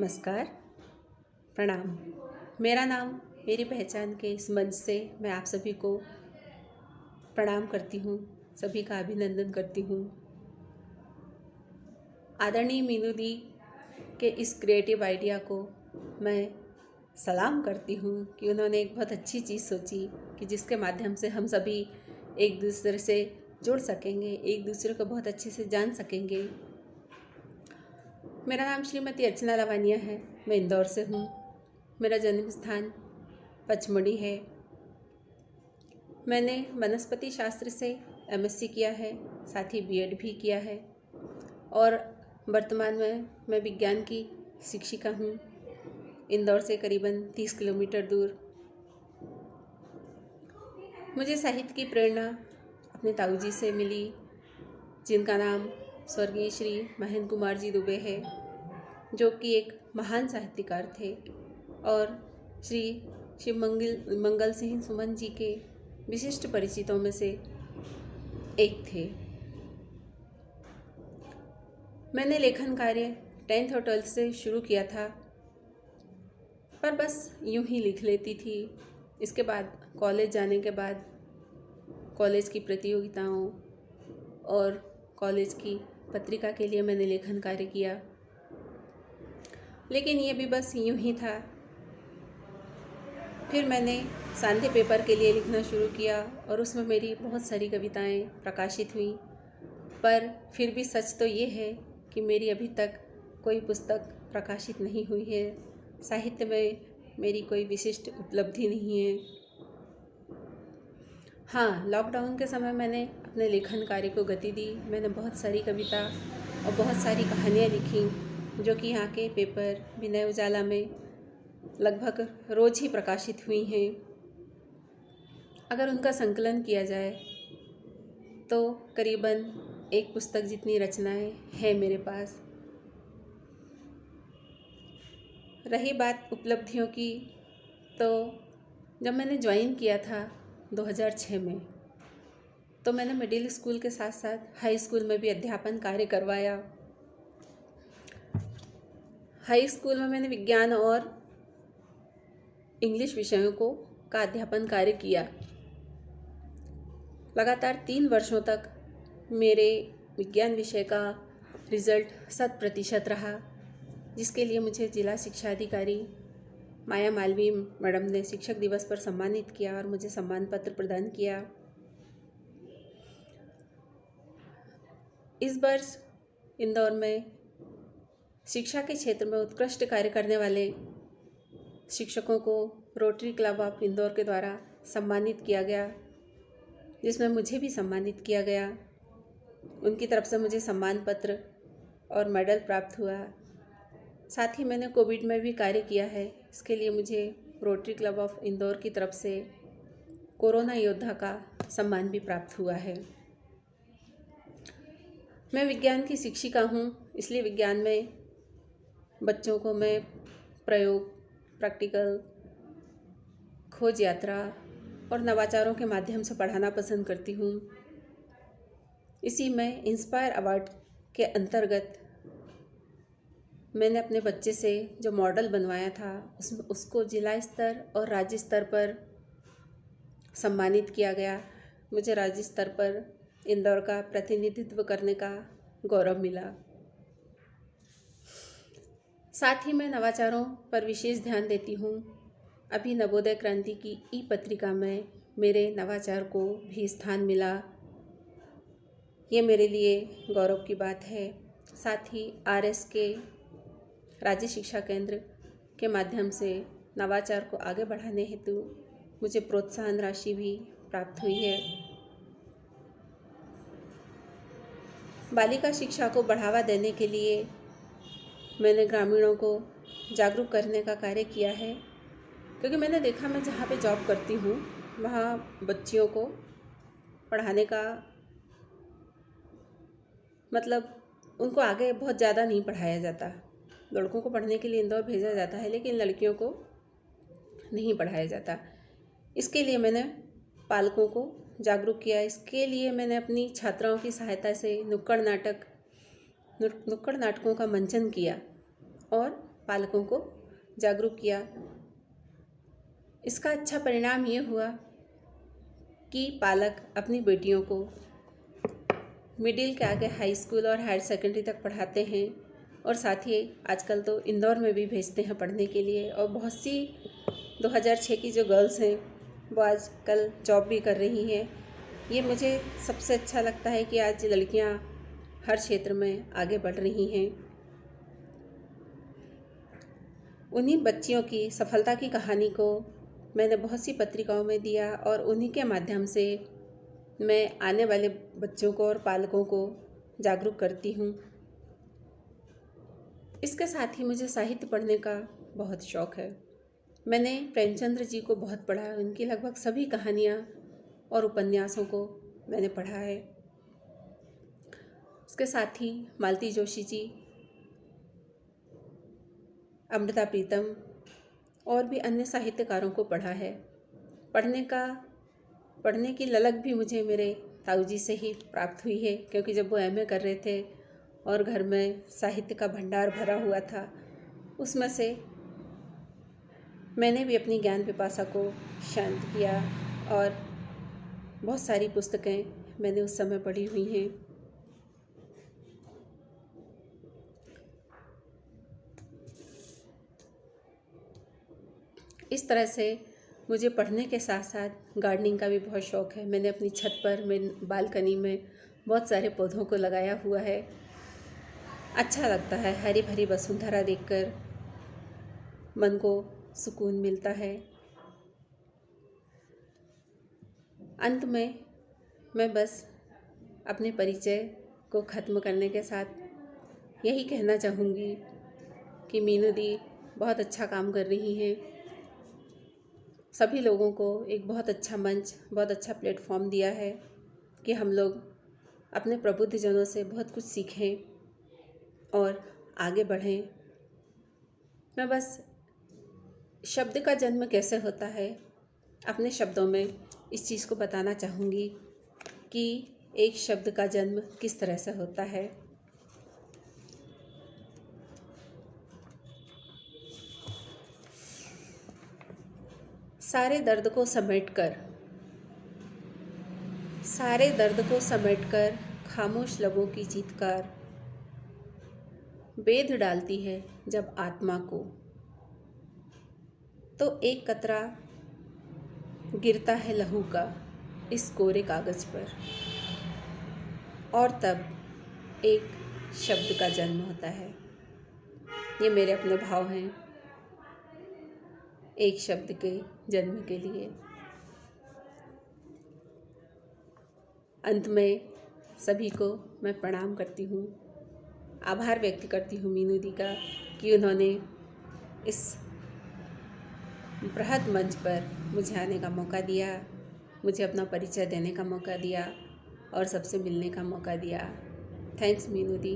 नमस्कार, प्रणाम। मेरा नाम मेरी पहचान के इस मंच से मैं आप सभी को प्रणाम करती हूँ, सभी का अभिनंदन करती हूँ। आदरणीय मीनू दी के इस क्रिएटिव आइडिया को मैं सलाम करती हूँ कि उन्होंने एक बहुत अच्छी चीज़ सोची कि जिसके माध्यम से हम सभी एक दूसरे से जुड़ सकेंगे, एक दूसरे को बहुत अच्छे से जान सकेंगे। मेरा नाम श्रीमती अर्चना लवानिया है। मैं इंदौर से हूँ। मेरा जन्म स्थान पचमढ़ी है। मैंने वनस्पति शास्त्र से एमएससी किया है, साथ ही बीएड भी किया है और वर्तमान में मैं विज्ञान की शिक्षिका हूँ। इंदौर से करीबन 30 किलोमीटर दूर। मुझे साहित्य की प्रेरणा अपने ताऊ जी से मिली, जिनका नाम स्वर्गीय श्री महेंद्र कुमार जी दुबे है, जो कि एक महान साहित्यकार थे और श्री शिव मंगल सिंह सुमन जी के विशिष्ट परिचितों में से एक थे। मैंने लेखन कार्य 10th और 12th से शुरू किया था, पर बस यूं ही लिख लेती थी। इसके बाद कॉलेज जाने के बाद कॉलेज की प्रतियोगिताओं और कॉलेज की पत्रिका के लिए मैंने लेखन कार्य किया, लेकिन ये भी बस यूं ही था। फिर मैंने सांध्य पेपर के लिए लिखना शुरू किया और उसमें मेरी बहुत सारी कविताएं प्रकाशित हुई, पर फिर भी सच तो ये है कि मेरी अभी तक कोई पुस्तक प्रकाशित नहीं हुई है। साहित्य में मेरी कोई विशिष्ट उपलब्धि नहीं है। हाँ, लॉकडाउन के समय मैंने अपने लेखन कार्य को गति दी। मैंने बहुत सारी कविता और बहुत सारी कहानियाँ लिखी, जो कि यहाँ के पेपर विनय उजाला में लगभग रोज़ ही प्रकाशित हुई हैं। अगर उनका संकलन किया जाए तो करीबन एक पुस्तक जितनी रचनाएं हैं मेरे पास। रही बात उपलब्धियों की, तो जब मैंने ज्वाइन किया था 2006 में, तो मैंने मिडिल स्कूल के साथ साथ हाई स्कूल में भी अध्यापन कार्य करवाया। हाई स्कूल में मैंने विज्ञान और इंग्लिश विषयों का अध्यापन कार्य किया। लगातार 3 वर्षों तक मेरे विज्ञान विषय का रिज़ल्ट 100% रहा, जिसके लिए मुझे जिला शिक्षा अधिकारी माया मालवीय मैडम ने शिक्षक दिवस पर सम्मानित किया और मुझे सम्मान पत्र प्रदान किया। इस वर्ष इंदौर में शिक्षा के क्षेत्र में उत्कृष्ट कार्य करने वाले शिक्षकों को रोटरी क्लब ऑफ इंदौर के द्वारा सम्मानित किया गया, जिसमें मुझे भी सम्मानित किया गया। उनकी तरफ से मुझे सम्मान पत्र और मेडल प्राप्त हुआ। साथ ही मैंने कोविड में भी कार्य किया है। इसके लिए मुझे रोटरी क्लब ऑफ इंदौर की तरफ से कोरोना योद्धा का सम्मान भी प्राप्त हुआ है। मैं विज्ञान की शिक्षिका हूँ, इसलिए विज्ञान में बच्चों को मैं प्रयोग, प्रैक्टिकल, खोज यात्रा और नवाचारों के माध्यम से पढ़ाना पसंद करती हूँ। इसी में इंस्पायर अवार्ड के अंतर्गत मैंने अपने बच्चे से जो मॉडल बनवाया था उसको जिला स्तर और राज्य स्तर पर सम्मानित किया गया। मुझे राज्य स्तर पर इंदौर का प्रतिनिधित्व करने का गौरव मिला। साथ ही मैं नवाचारों पर विशेष ध्यान देती हूँ। अभी नवोदय क्रांति की ई-पत्रिका में मेरे नवाचार को भी स्थान मिला। ये मेरे लिए गौरव की बात है। साथ ही आरएस के राज्य शिक्षा केंद्र के माध्यम से नवाचार को आगे बढ़ाने हेतु मुझे प्रोत्साहन राशि भी प्राप्त हुई है। बालिका शिक्षा को बढ़ावा देने के लिए मैंने ग्रामीणों को जागरूक करने का कार्य किया है, क्योंकि मैंने देखा, मैं जहाँ पे जॉब करती हूँ वहाँ बच्चियों को पढ़ाने का मतलब उनको आगे बहुत ज़्यादा नहीं पढ़ाया जाता। लड़कों को पढ़ने के लिए इंदौर भेजा जाता है, लेकिन लड़कियों को नहीं पढ़ाया जाता। इसके लिए मैंने पालकों को जागरूक किया। इसके लिए मैंने अपनी छात्राओं की सहायता से नुक्कड़ नाटकों का मंचन किया और पालकों को जागरूक किया। इसका अच्छा परिणाम ये हुआ कि पालक अपनी बेटियों को मिडिल के आगे हाई स्कूल और हायर सेकेंडरी तक पढ़ाते हैं और साथ ही आजकल तो इंदौर में भी भेजते हैं पढ़ने के लिए। और बहुत सी 2006 की जो गर्ल्स हैं वो आजकल जॉब भी कर रही हैं। ये मुझे सबसे अच्छा लगता है कि आज लड़कियां हर क्षेत्र में आगे बढ़ रही हैं। उन्हीं बच्चियों की सफलता की कहानी को मैंने बहुत सी पत्रिकाओं में दिया और उन्हीं के माध्यम से मैं आने वाले बच्चों को और पालकों को जागरूक करती हूँ। इसके साथ ही मुझे साहित्य पढ़ने का बहुत शौक़ है। मैंने प्रेमचंद्र जी को बहुत पढ़ा है। उनकी लगभग सभी कहानियाँ और उपन्यासों को मैंने पढ़ा है। उसके साथ ही मालती जोशी जी, अमृता प्रीतम और भी अन्य साहित्यकारों को पढ़ा है। पढ़ने की ललक भी मुझे मेरे ताऊ जी से ही प्राप्त हुई है, क्योंकि जब वो एमए कर रहे थे और घर में साहित्य का भंडार भरा हुआ था, उसमें से मैंने भी अपनी ज्ञान पिपासा को शांत किया और बहुत सारी पुस्तकें मैंने उस समय पढ़ी हुई हैं। इस तरह से मुझे पढ़ने के साथ साथ गार्डनिंग का भी बहुत शौक़ है। मैंने अपनी छत पर, मैं बालकनी में बहुत सारे पौधों को लगाया हुआ है। अच्छा लगता है, हरी भरी वसुंधरा देखकर मन को सुकून मिलता है। अंत में मैं बस अपने परिचय को ख़त्म करने के साथ यही कहना चाहूँगी कि मीनू दी बहुत अच्छा काम कर रही हैं। सभी लोगों को एक बहुत अच्छा मंच, बहुत अच्छा प्लेटफॉर्म दिया है कि हम लोग अपने प्रबुद्धजनों से बहुत कुछ सीखें और आगे बढ़ें। मैं बस शब्द का जन्म कैसे होता है अपने शब्दों में इस चीज़ को बताना चाहूँगी कि एक शब्द का जन्म किस तरह से होता है। सारे दर्द को समेटकर खामोश लबों की चीत्कार बेध डालती है जब आत्मा को, तो एक कतरा गिरता है लहू का इस कोरे कागज पर, और तब एक शब्द का जन्म होता है। ये मेरे अपने भाव हैं एक शब्द के जन्म के लिए। अंत में सभी को मैं प्रणाम करती हूँ, आभार व्यक्त करती हूँ मीनू दी का कि उन्होंने इस बृहद मंच पर मुझे आने का मौका दिया, मुझे अपना परिचय देने का मौका दिया और सबसे मिलने का मौका दिया। थैंक्स मीनू दी।